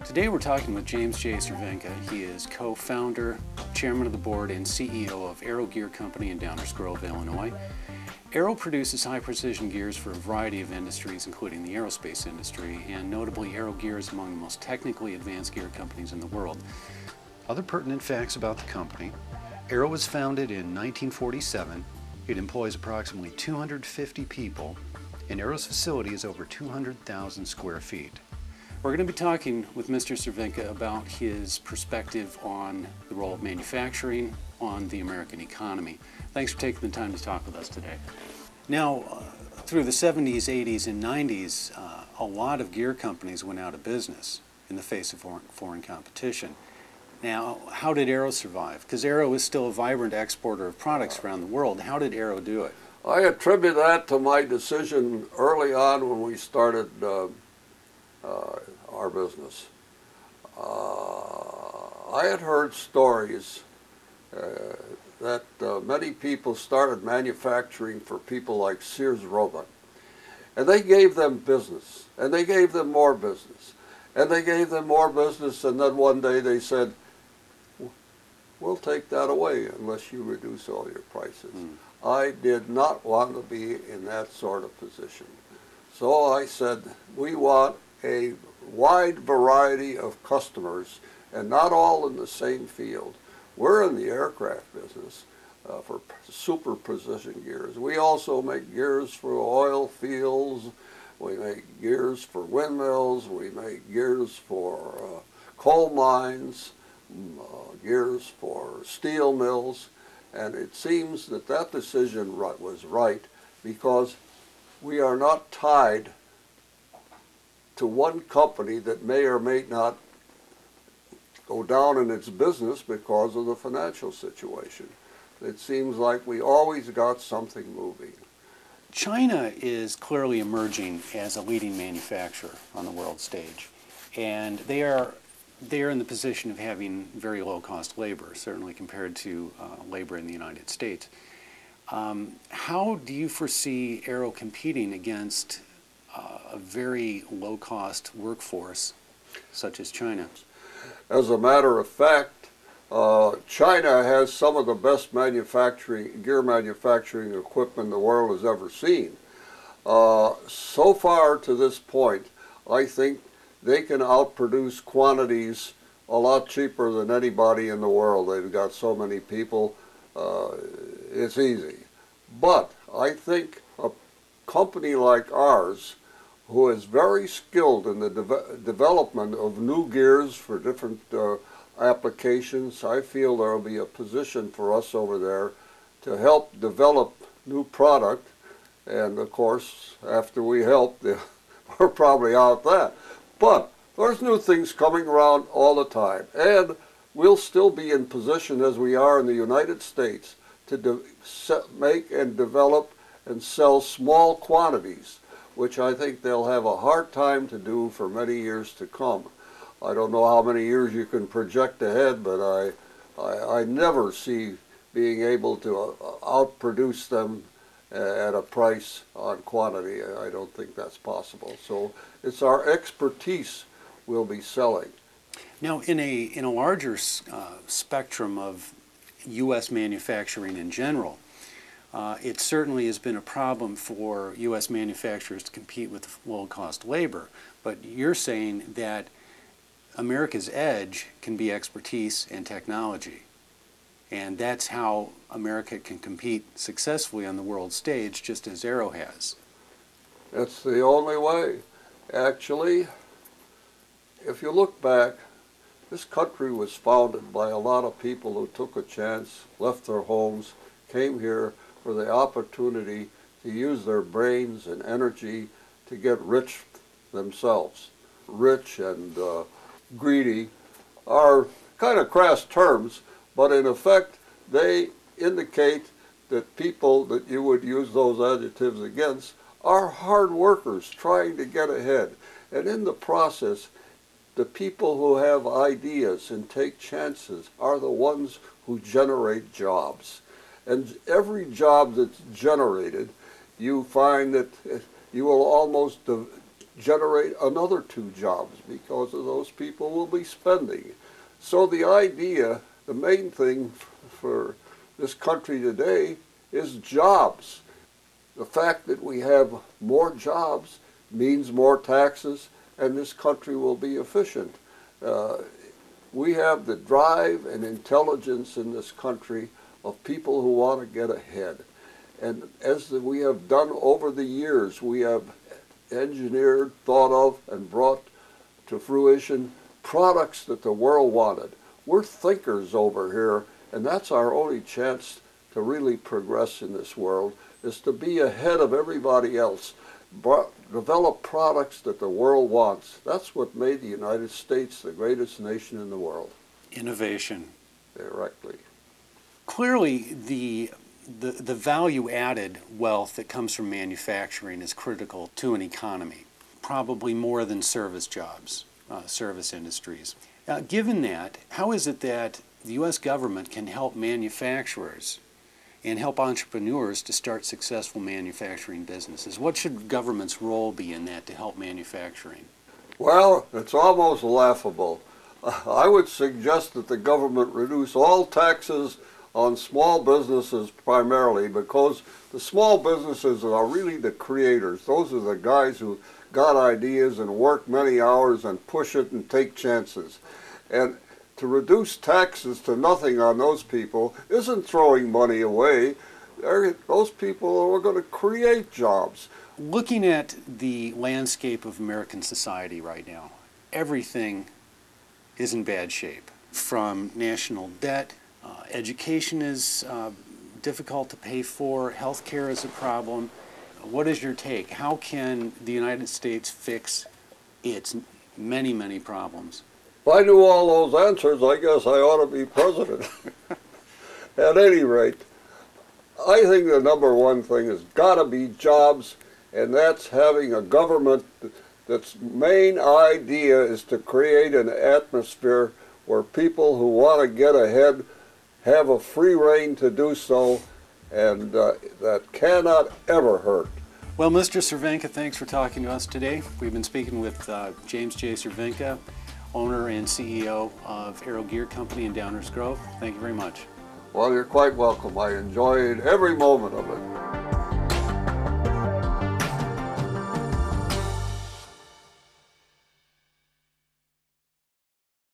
Today we're talking with James J. Cervinka. He is co-founder, chairman of the board, and CEO of Aero Gear Company in Downers Grove, Illinois. Aero produces high-precision gears for a variety of industries, including the aerospace industry, and notably Aero Gear is among the most technically advanced gear companies in the world. Other pertinent facts about the company: Aero was founded in 1947. It employs approximately 250 people, and Aero's facility is over 200,000 square feet. We're going to be talking with Mr. Cervinka about his perspective on the role of manufacturing on the American economy. Thanks for taking the time to talk with us today. Now, through the 70s, 80s, and 90s, a lot of gear companies went out of business in the face of foreign competition. Now, how did Aero survive? Because Aero is still a vibrant exporter of products around the world. How did Aero do it? I attribute that to my decision early on when we started our business. I had heard stories that many people started manufacturing for people like Sears Roebuck, and they gave them business, and they gave them more business, and they gave them more business, and then one day they said, "We'll take that away unless you reduce all your prices." I did not want to be in that sort of position. So I said, we want a wide variety of customers, and not all in the same field. We're in the aircraft business for super precision gears. We also make gears for oil fields. We make gears for windmills. We make gears for coal mines, gears for steel mills. And it seems that that decision was right, because we are not tied to one company that may or may not go down in its business because of the financial situation. It seems like we always got something moving. China is clearly emerging as a leading manufacturer on the world stage, and they are in the position of having very low-cost labor, certainly compared to labor in the United States. How do you foresee Aero competing against a very low-cost workforce such as China? As a matter of fact, China has some of the best gear manufacturing equipment the world has ever seen. So far to this point, I think they can outproduce quantities a lot cheaper than anybody in the world. They've got so many people, it's easy. But I think a company like ours, who is very skilled in the development of new gears for different applications, I feel there will be a position for us over there to help develop new product. And of course, after we help, we're probably out that. But there's new things coming around all the time, and we'll still be in position, as we are in the United States, to make and develop and sell small quantities, which I think they'll have a hard time to do for many years to come. I don't know how many years you can project ahead, but I never see being able to outproduce them at a price on quantity. I don't think that's possible. So it's our expertise we'll be selling. Now, in a larger spectrum of U.S. manufacturing in general, it certainly has been a problem for U.S. manufacturers to compete with low-cost labor. But you're saying that America's edge can be expertise and technology. And that's how America can compete successfully on the world stage, just as Aero has. That's the only way. Actually, if you look back, this country was founded by a lot of people who took a chance, left their homes, came here for the opportunity to use their brains and energy to get rich themselves. Rich and greedy are kind of crass terms, but in effect they indicate that people that you would use those adjectives against are hard workers trying to get ahead. And in the process, the people who have ideas and take chances are the ones who generate jobs. And every job that's generated, you find that you will almost generate another 2 jobs because of those people will be spending. So the idea, the main thing for this country today is jobs. The fact that we have more jobs means more taxes, and this country will be efficient. We have the drive and intelligence in this country of people who want to get ahead. And as we have done over the years, we have engineered, thought of, and brought to fruition products that the world wanted. We're thinkers over here, and that's our only chance to really progress in this world, is to be ahead of everybody else. Develop products that the world wants. That's what made the United States the greatest nation in the world. Innovation. Directly. Clearly, the value-added wealth that comes from manufacturing is critical to an economy, probably more than service jobs, service industries. Given that, how is it that the U.S. government can help manufacturers and help entrepreneurs to start successful manufacturing businesses? What should government's role be in that to help manufacturing? Well, it's almost laughable. I would suggest that the government reduce all taxes on small businesses primarily, because the small businesses are really the creators. Those are the guys who got ideas and work many hours and push it and take chances. And to reduce taxes to nothing on those people isn't throwing money away. Those people are going to create jobs. Looking at the landscape of American society right now, everything is in bad shape. From national debt, education is difficult to pay for, healthcare is a problem. What is your take? How can the United States fix its many, many problems? If I knew all those answers, I guess I ought to be president. At any rate, I think the number one thing has got to be jobs, and that's having a government that's main idea is to create an atmosphere where people who want to get ahead have a free rein to do so, and that cannot ever hurt. Well, Mr. Cervinka, thanks for talking to us today. We've been speaking with James J. Cervinka, owner and CEO of Aero Gear Company in Downers Grove. Thank you very much. Well, you're quite welcome. I enjoyed every moment of it.